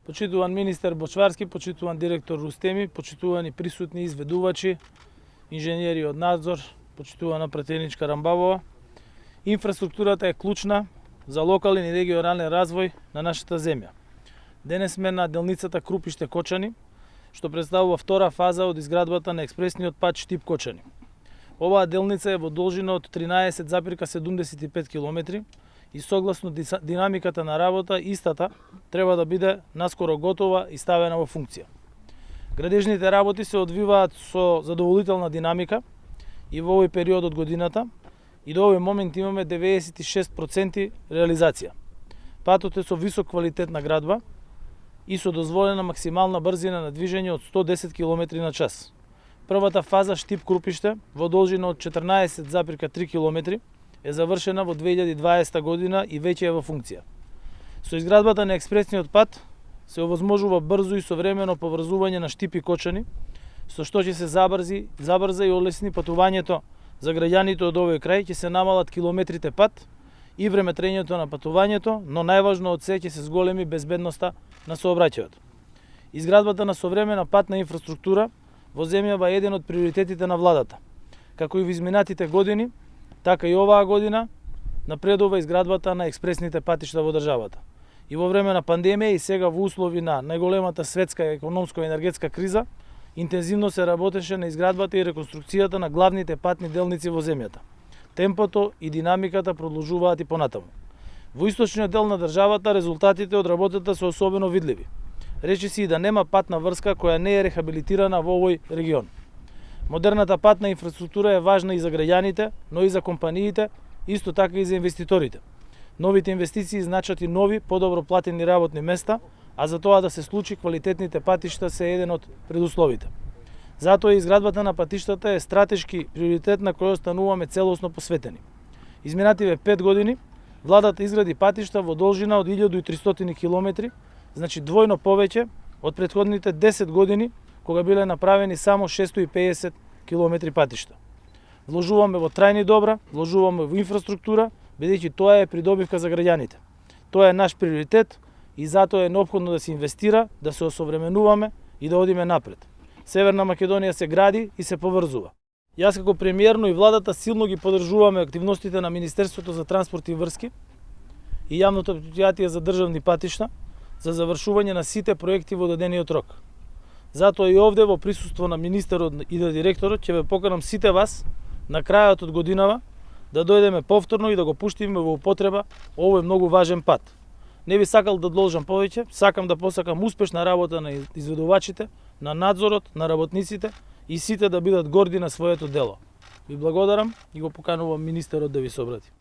Почитуван министер Бочварски, почитуван директор Рустеми, почитувани присутни изведувачи, инженери од надзор, почитувана пратеничка Рамбавова. Инфраструктурата е клучна за локален и регионален развој на нашата земја. Денес сме на делницата Крупиште-Кочани, што представува втора фаза од изградбата на експресниот пат Штип-Кочани. Оваа делница е во должина од 13,75 км и согласно динамиката на работа, истата треба да биде наскоро готова и ставена во функција. Градежните работи се одвиваат со задоволителна динамика и во овој период од годината и до овој момент имаме 96% реализација. Патот е со висок квалитет на градба и со дозволена максимална брзина на движење од 110 км на час. Првата фаза Штип-Крупиште во должина од 14,3 км е завршена во 2020 година и веќе е во функција. Со изградбата на експресниот пат се овозможува брзо и современо поврзување на Штип и Кочани, со што ќе се забрза и олесни патувањето за граѓаните од овој крај, ќе се намалат километрите пат и времетрењето на патувањето, но најважно од се ќе се зголеми безбедноста на сообраќајот. Изградбата на современа патна инфраструктура во земјава е еден од приоритетите на владата. Како и во изминатите години, така и оваа година напредува изградбата на експресните патишта во државата. И во време на пандемија и сега во услови на најголемата светска економска и енергетска криза, интензивно се работеше на изградбата и реконструкцијата на главните патни делници во земјата. Темпото и динамиката продолжуваат и понатаму. Во источниот дел на државата резултатите од работата се особено видливи. Речи се и да нема патна врска која не е рехабилитирана во овој регион. Модерната патна инфраструктура е важна и за граѓаните, но и за компаниите, исто така и за инвеститорите. Новите инвестиции значат и нови, подобро платени работни места, а за тоа да се случи квалитетните патишта се еден од предусловите. Затоа изградбата на патиштата е стратешки приоритет на кој остануваме целосно посветени. Изминативе 5 години владата изгради патишта во должина од 1300 км, значи двојно повеќе од претходните 10 години, кога биле направени само 650 км патишта. Вложуваме во трајни добра, вложуваме во инфраструктура, бидејќи тоа е придобивка за граѓаните. Тоа е наш приоритет и затоа е неопходно да се инвестира, да се осовременуваме и да одиме напред. Северна Македонија се гради и се поврзува. Јас како премиер, но и владата силно ги поддржуваме активностите на Министерството за транспорт и врски и јавното претпријатие за државни патишта за завршување на сите проекти во дадениот рок. Затоа и овде во присуство на министерот и на директорот ќе ве поканам сите вас на крајот од годинава да дојдеме повторно и да го пуштиме во употреба овој многу важен пат. Не би сакал да должам повеќе, сакам да посакам успешна работа на изведувачите, на надзорот, на работниците и сите да бидат горди на своето дело. Ви благодарам и го поканувам министерот да ви се обрати.